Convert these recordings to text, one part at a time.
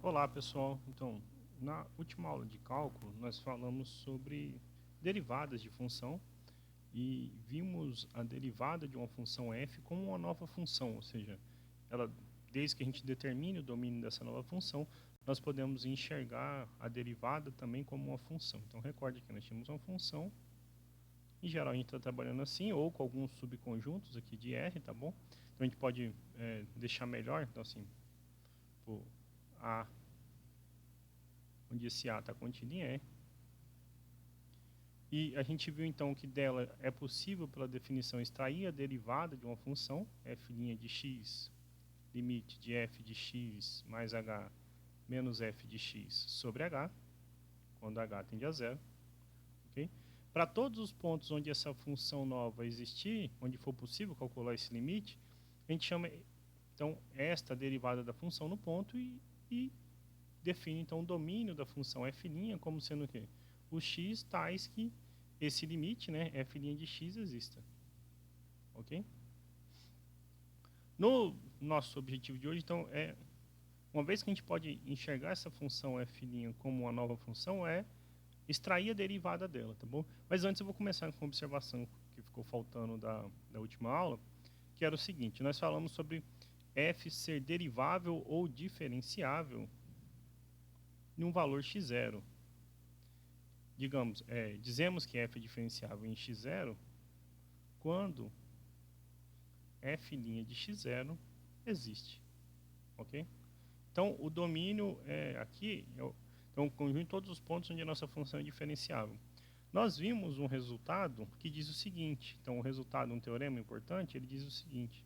Olá, pessoal. Então, na última aula de cálculo, nós falamos sobre derivadas de função e vimos a derivada de uma função f como uma nova função, ou seja, ela, desde que a gente determine o domínio dessa nova função, nós podemos enxergar a derivada também como uma função. Então, recorde que nós tínhamos uma função, em geral a gente está trabalhando assim, ou com alguns subconjuntos aqui de R, tá bom? Então, a gente pode deixar melhor, então assim, por A, onde esse A está contido em R. E a gente viu então que dela é possível, pela definição, extrair a derivada de uma função, f' de x, limite de f de x mais h menos f de x sobre h, quando h tende a zero. Okay? Para todos os pontos onde essa função nova existir, onde for possível calcular esse limite, a gente chama então esta derivada da função no ponto e define então o domínio da função f' como sendo o quê? O x tais que esse limite, né, f' de x exista. Ok? No nosso objetivo de hoje, então, uma vez que a gente pode enxergar essa função f' como uma nova função, extrair a derivada dela, tá bom? Mas antes eu vou começar com uma observação que ficou faltando da última aula, que era o seguinte: nós falamos sobre f ser derivável ou diferenciável em um valor x0. Digamos, dizemos que f é diferenciável em x0 quando f' de x0 existe, ok? Então, o domínio aqui então, o conjunto de todos os pontos onde a nossa função é diferenciável. Nós vimos um resultado que diz o seguinte, então o resultado, um teorema importante, ele diz o seguinte: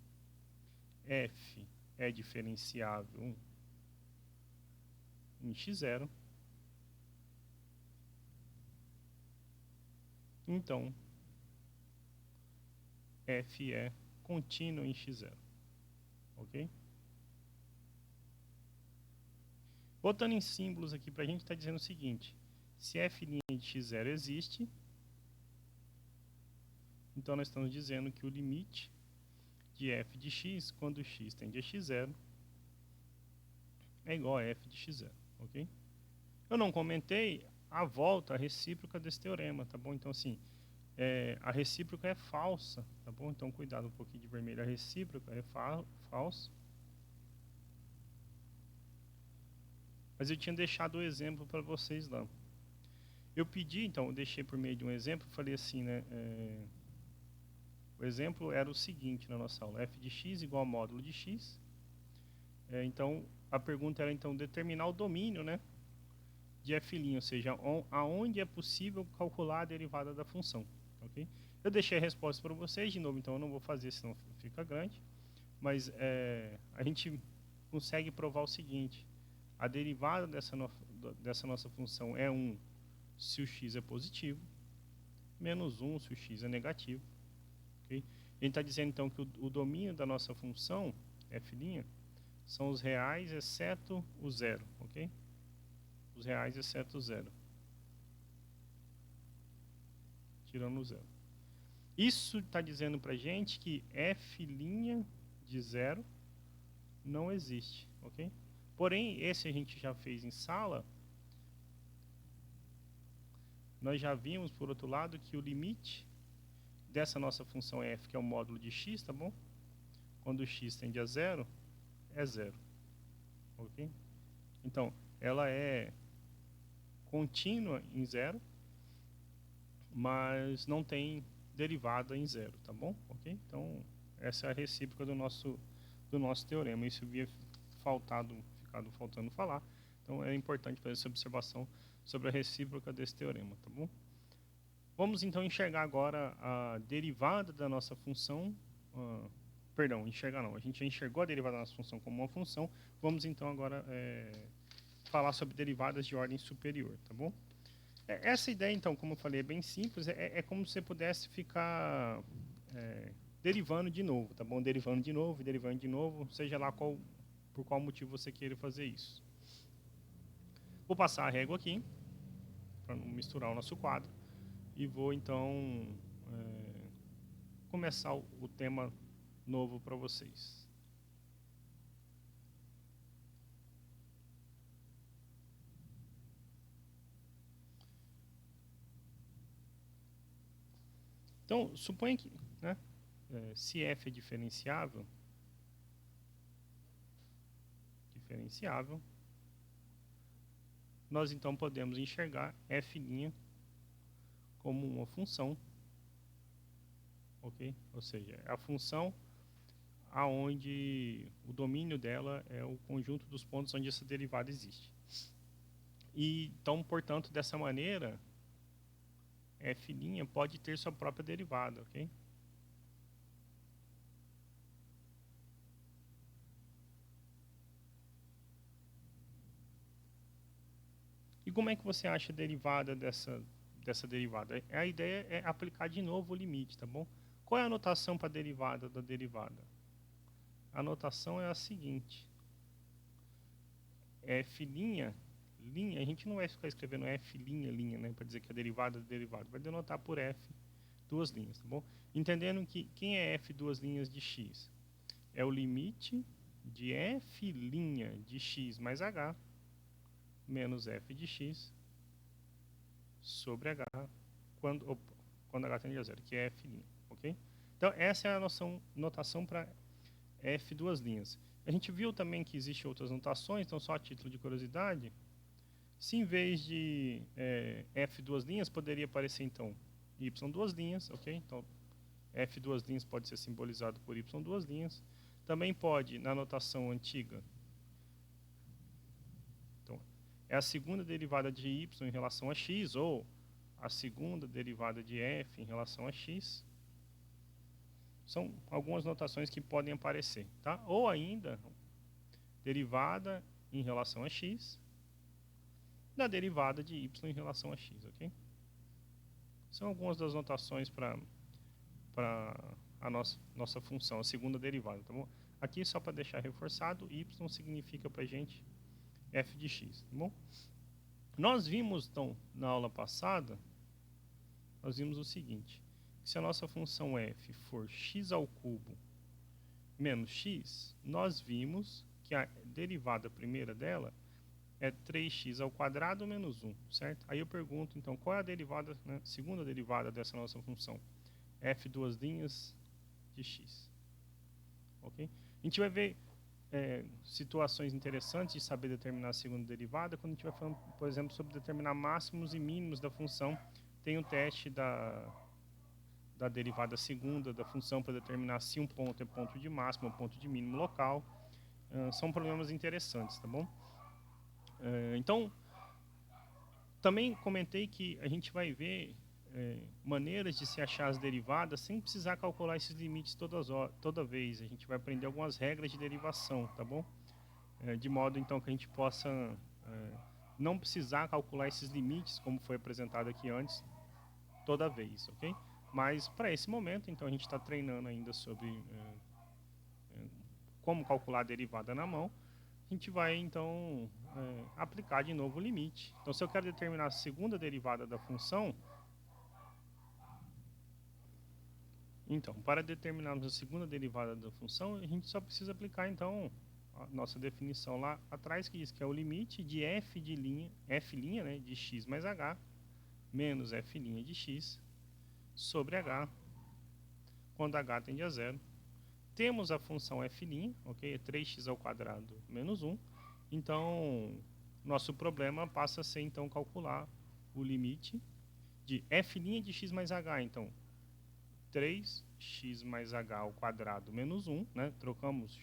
f é diferenciável em x0, então f é contínuo em x0, ok? Botando em símbolos aqui para a gente, está dizendo o seguinte: se f' de x0 existe, então nós estamos dizendo que o limite de f de x, quando x tende a x0, é igual a f de x0, ok? Eu não comentei a volta, a recíproca desse teorema, tá bom? Então, assim, a recíproca é falsa, tá bom? Então, cuidado, um pouquinho de vermelho. A recíproca é falsa. Mas eu tinha deixado o exemplo para vocês lá. Eu pedi, então, eu deixei por meio de um exemplo, falei assim, né? O exemplo era o seguinte na nossa aula: f de x igual a módulo de x. Então, a pergunta era, então, determinar o domínio, né, de f', ou seja, aonde é possível calcular a derivada da função, ok? Eu deixei a resposta para vocês, de novo, então eu não vou fazer, senão fica grande. Mas a gente consegue provar o seguinte: a derivada dessa nossa função é 1 se o x é positivo, menos 1 se o x é negativo. Okay? A gente está dizendo então que o domínio da nossa função f' são os reais exceto o zero, ok? Os reais exceto o zero, tirando o zero. Isso está dizendo para a gente que f' de zero não existe, ok? Porém, esse a gente já fez em sala. Nós já vimos, por outro lado, que o limite dessa nossa função f, que é o módulo de x, tá bom? Quando x tende a zero, é zero, ok? Então, ela é contínua em zero, mas não tem derivada em zero, tá bom? Ok? Então, essa é a recíproca do nosso teorema. Isso havia ficado faltando falar. Então, é importante fazer essa observação sobre a recíproca desse teorema, tá bom? Vamos então enxergar agora a derivada da nossa função. Perdão, enxergar não. A gente já enxergou a derivada da nossa função como uma função. Vamos então agora falar sobre derivadas de ordem superior, tá bom? Essa ideia, então, como eu falei, é bem simples. É como se você pudesse ficar derivando de novo, tá bom? Derivando de novo, seja lá por qual motivo você queira fazer isso. Vou passar a régua aqui, para não misturar o nosso quadro. E vou, então, começar o tema novo para vocês. Então, suponha que, né, se f é diferenciável, nós então podemos enxergar f' como uma função, ok? Ou seja, é a função aonde o domínio dela é o conjunto dos pontos onde essa derivada existe. E então, portanto, dessa maneira, f' pode ter sua própria derivada, ok? E como é que você acha a derivada dessa derivada? A ideia é aplicar de novo o limite, tá bom? Qual é a notação para a derivada da derivada? A notação é a seguinte. F', linha, a gente não vai ficar escrevendo F', linha, né? Para dizer que a derivada da derivada. Vai denotar por F, duas linhas, tá bom? Entendendo que quem é F duas linhas de x? É o limite de F' de x mais h menos f de x sobre h quando h tende a zero, que é f', ok? Então, essa é a notação para f duas linhas. A gente viu também que existem outras notações, então só a título de curiosidade, se em vez de f duas linhas, poderia aparecer então y duas linhas, ok? Então, f duas linhas pode ser simbolizado por y duas linhas. Também pode, na notação antiga, então, é a segunda derivada de y em relação a x, ou a segunda derivada de f em relação a x. São algumas notações que podem aparecer, tá? Ou ainda, derivada em relação a x, da derivada de y em relação a x, ok? São algumas das notações para a nossa função, a segunda derivada, tá bom? Aqui, só para deixar reforçado, y significa para a gente f de x, tá bom? Nós vimos, então, na aula passada, nós vimos o seguinte, se a nossa função f for x ao cubo menos x, nós vimos que a derivada primeira dela é 3x ao quadrado menos 1, certo? Aí eu pergunto, então, qual é a derivada, né, segunda derivada dessa nossa função? F duas linhas de x, ok? A gente vai ver situações interessantes de saber determinar a segunda derivada quando a gente vai falando, por exemplo, sobre determinar máximos e mínimos da função. Tem um teste da derivada segunda da função para determinar se um ponto é ponto de máximo ou ponto de mínimo local. São problemas interessantes, tá bom? Então, também comentei que a gente vai ver maneiras de se achar as derivadas sem precisar calcular esses limites toda vez. A gente vai aprender algumas regras de derivação, tá bom? De modo, então, que a gente possa não precisar calcular esses limites, como foi apresentado aqui antes, toda vez, ok? Mas, para esse momento, então, a gente está treinando ainda sobre como calcular a derivada na mão. A gente vai, então, aplicar de novo o limite. Então, se eu quero determinar a segunda derivada da função, então, para determinarmos a segunda derivada da função, a gente só precisa aplicar, então, a nossa definição lá atrás, que diz que é o limite de f de linha, né, de x mais h, menos f' de x, sobre h, quando h tende a zero. Temos a função f', ok? É 3x ao quadrado menos 1. Então, nosso problema passa a ser, então, calcular o limite de f' de x mais h. Então, 3x mais h ao quadrado menos 1, né? Trocamos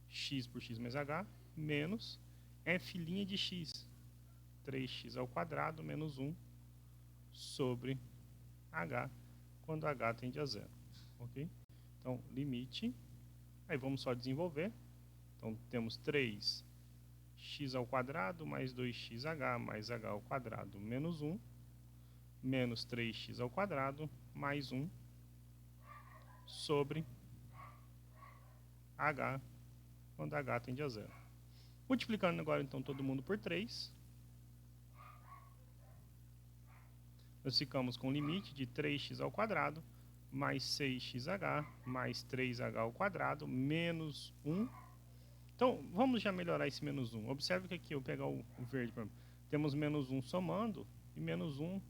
x por x mais h, menos f' de x, 3x ao quadrado menos 1, sobre h, quando h tende a zero, ok? Então, limite, aí vamos só desenvolver. Então, temos 3x ao quadrado mais 2xh mais h ao quadrado menos 1, menos 3x ao quadrado mais 1, sobre h, quando h tende a zero. Multiplicando agora, então, todo mundo por 3, nós ficamos com o limite de 3x ao quadrado mais 6xh mais 3h ao quadrado menos 1. Então, vamos já melhorar esse menos 1. Observe que aqui, eu vou pegar o verde, temos menos 1 somando e menos 1,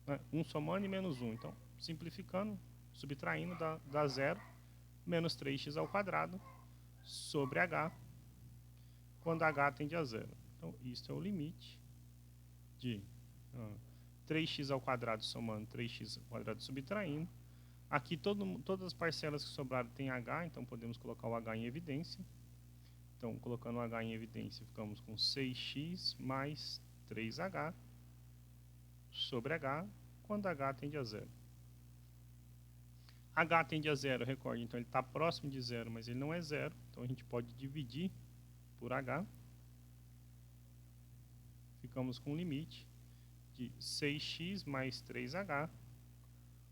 né? 1 somando e menos 1. Então, simplificando, subtraindo dá 0, menos 3x ao quadrado sobre h, quando h tende a 0. Então, isso é o limite de 3x ao quadrado somando 3x ao quadrado subtraindo. Aqui todas as parcelas que sobraram tem h, então podemos colocar o h em evidência. Então, colocando o h em evidência, ficamos com 6x mais 3h sobre h, quando h tende a 0. H tende a 0, recorde, então ele está próximo de 0, mas ele não é 0. Então a gente pode dividir por H. Ficamos com um limite de 6x mais 3H,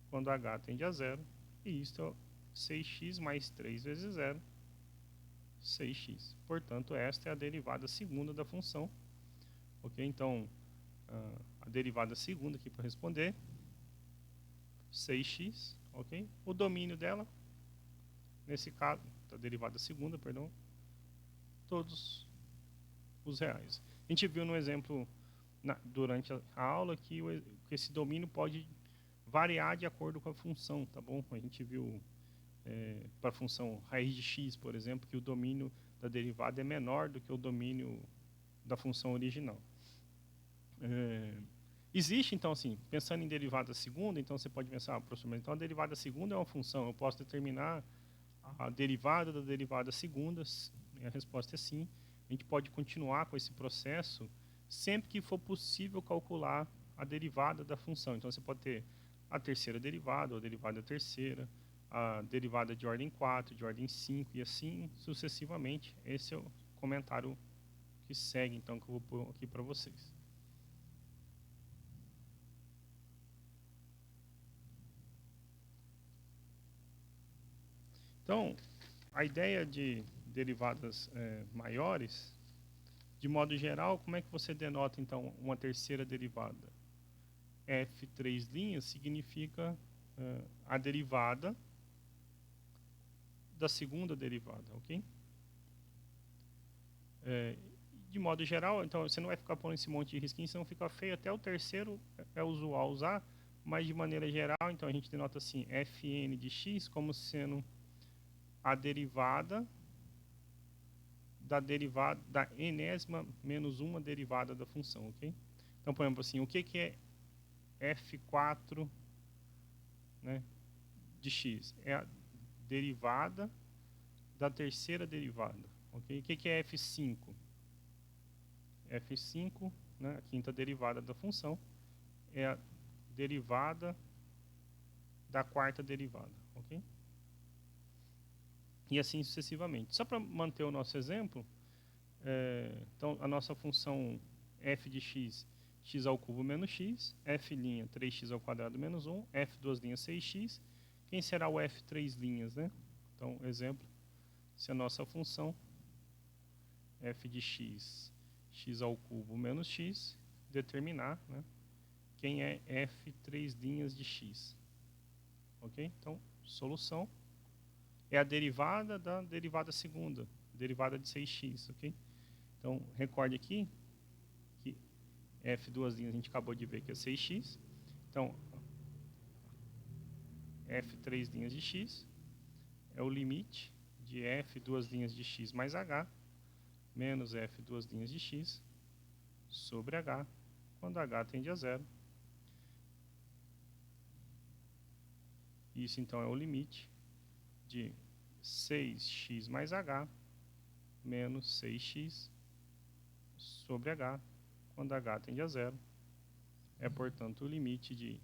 quando H tende a 0. E isto é 6x mais 3 vezes 0, 6x. Portanto, esta é a derivada segunda da função. Ok? Então, a derivada segunda aqui para responder, 6x. Ok? O domínio dela, nesse caso, da derivada segunda, perdão, todos os reais. A gente viu no exemplo durante a aula que esse domínio pode variar de acordo com a função, tá bom? A gente viu para a função raiz de x, por exemplo, que o domínio da derivada é menor do que o domínio da função original. Existe, então, assim, pensando em derivada segunda, então você pode pensar, professor, então a derivada segunda é uma função, eu posso determinar a derivada da derivada segunda, a resposta é sim. A gente pode continuar com esse processo sempre que for possível calcular a derivada da função. Então, você pode ter a terceira derivada, ou a derivada terceira, a derivada de ordem 4, de ordem 5, e assim sucessivamente. Esse é o comentário que segue, então, que eu vou pôr aqui para vocês. Então, a ideia de derivadas maiores, de modo geral, como é que você denota, então, uma terceira derivada? F3' significa a derivada da segunda derivada, ok? De modo geral, então, você não vai ficar pondo esse monte de risquinho, senão fica feio. Até o terceiro é usual usar, mas de maneira geral, então, a gente denota assim, Fn de x como sendo a derivada da enésima menos uma derivada da função, ok? Então, por exemplo, assim, o que é F4, né, de x? É a derivada da terceira derivada, ok? O que é F5? F5, né, a quinta derivada da função, é a derivada da quarta derivada, ok? E assim sucessivamente. Só para manter o nosso exemplo, então a nossa função f de x, x ao cubo menos x, f' 3x ao quadrado menos 1, f 6x. Quem será o f 3', né? Então, exemplo, se a nossa função f de x, x ao cubo menos x, determinar, né, quem é f 3' de x. Ok? Então, solução é a derivada da derivada segunda, derivada de 6x, ok? Então, recorde aqui que f' a gente acabou de ver que é 6x. Então, f 3' de x é o limite de f de x mais h menos f de x sobre h, quando h tende a 0. Isso, então, é o limite de 6x mais h menos 6x sobre h, quando h tende a 0. É, portanto, o limite de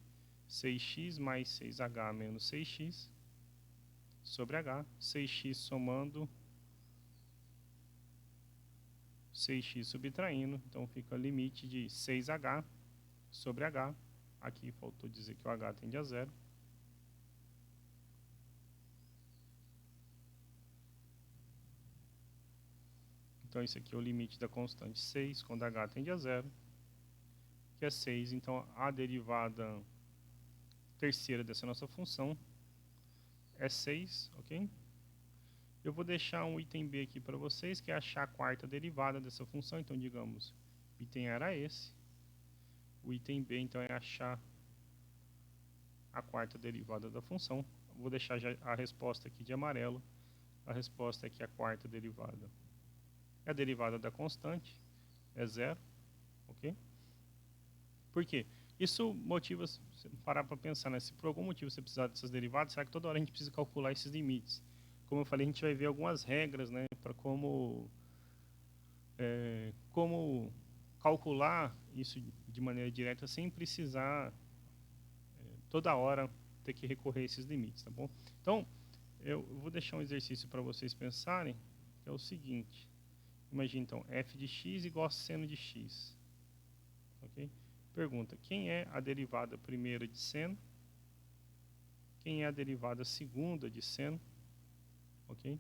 6x mais 6h menos 6x sobre h, 6x somando 6x subtraindo, então fica o limite de 6h sobre h, aqui faltou dizer que o h tende a 0. Então, isso aqui é o limite da constante 6, quando h tende a 0, que é 6. Então, a derivada terceira dessa nossa função é 6, ok? Eu vou deixar um item B aqui para vocês, que é achar a quarta derivada dessa função. Então, digamos, o item era esse. O item B, então, é achar a quarta derivada da função. vou deixar já a resposta aqui de amarelo. A resposta é que a quarta derivada é a derivada da constante, é zero, ok? Por quê? Isso motiva você parar para pensar, né? Se por algum motivo você precisar dessas derivadas, será que toda hora a gente precisa calcular esses limites? Como eu falei, a gente vai ver algumas regras, né, para como calcular isso de maneira direta sem precisar toda hora ter que recorrer a esses limites, tá bom? Então, eu vou deixar um exercício para vocês pensarem, que é o seguinte. Imagina, então, f de x igual a seno de x. Ok? Pergunta, quem é a derivada primeira de seno? Quem é a derivada segunda de seno? Ok?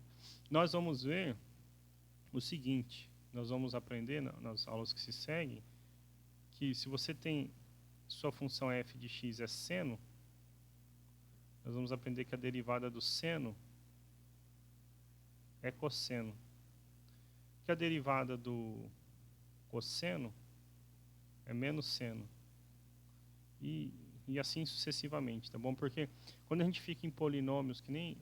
Nós vamos ver o seguinte, nós vamos aprender nas aulas que se seguem, que se você tem sua função f de x é seno, nós vamos aprender que a derivada do seno é cosseno. Que a derivada do cosseno é menos seno. E assim sucessivamente, tá bom? Porque quando a gente fica em polinômios, que nem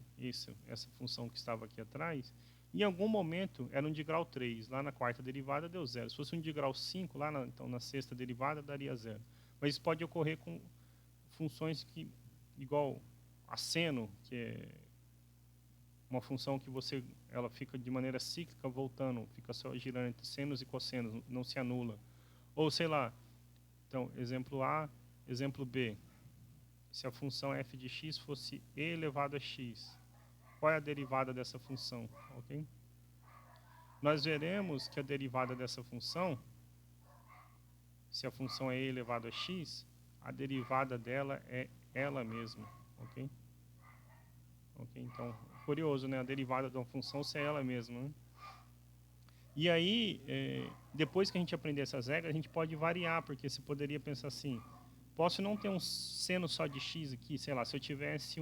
essa função que estava aqui atrás, em algum momento era um de grau 3, lá na quarta derivada deu zero. Se fosse um de grau 5, lá então na sexta derivada daria zero. Mas isso pode ocorrer com funções que, igual a seno, que é uma função que ela fica de maneira cíclica voltando, fica só girando entre senos e cossenos, não se anula. Ou sei lá, então, exemplo A, exemplo B. Se a função f de x fosse e elevado a x, qual é a derivada dessa função? Ok? Nós veremos que a derivada dessa função, se a função é e elevado a x, a derivada dela é ela mesma. Ok? Ok, então, curioso, né? A derivada de uma função ser ela mesma, né? E aí, depois que a gente aprender essas regras, a gente pode variar, porque você poderia pensar assim, posso não ter um seno só de x aqui, sei lá, se eu tivesse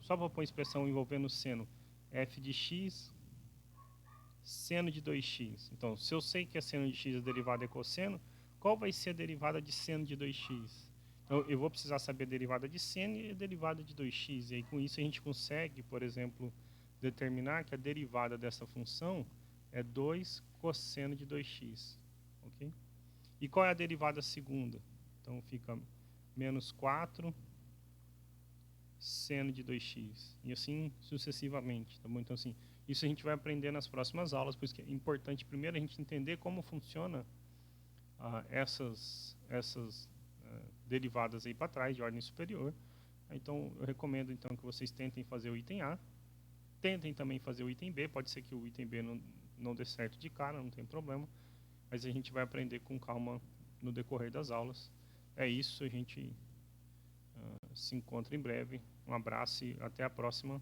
só vou pôr a expressão envolvendo seno, f de x, seno de 2x. Então, se eu sei que a seno de x a derivada é cosseno, qual vai ser a derivada de seno de 2x? Então, eu vou precisar saber a derivada de seno e a derivada de 2x. E aí, com isso, a gente consegue, por exemplo, determinar que a derivada dessa função é 2 cosseno de 2x. Ok? E qual é a derivada segunda? Então, fica menos 4 seno de 2x. E assim sucessivamente. Tá bom? Então, assim, isso a gente vai aprender nas próximas aulas, por isso que é importante primeiro a gente entender como funciona essas derivadas aí para trás, de ordem superior. Então, eu recomendo então que vocês tentem fazer o item A, tentem também fazer o item B, pode ser que o item B não dê certo de cara, não tem problema, mas a gente vai aprender com calma no decorrer das aulas. É isso, a gente se encontra em breve. Um abraço e até a próxima.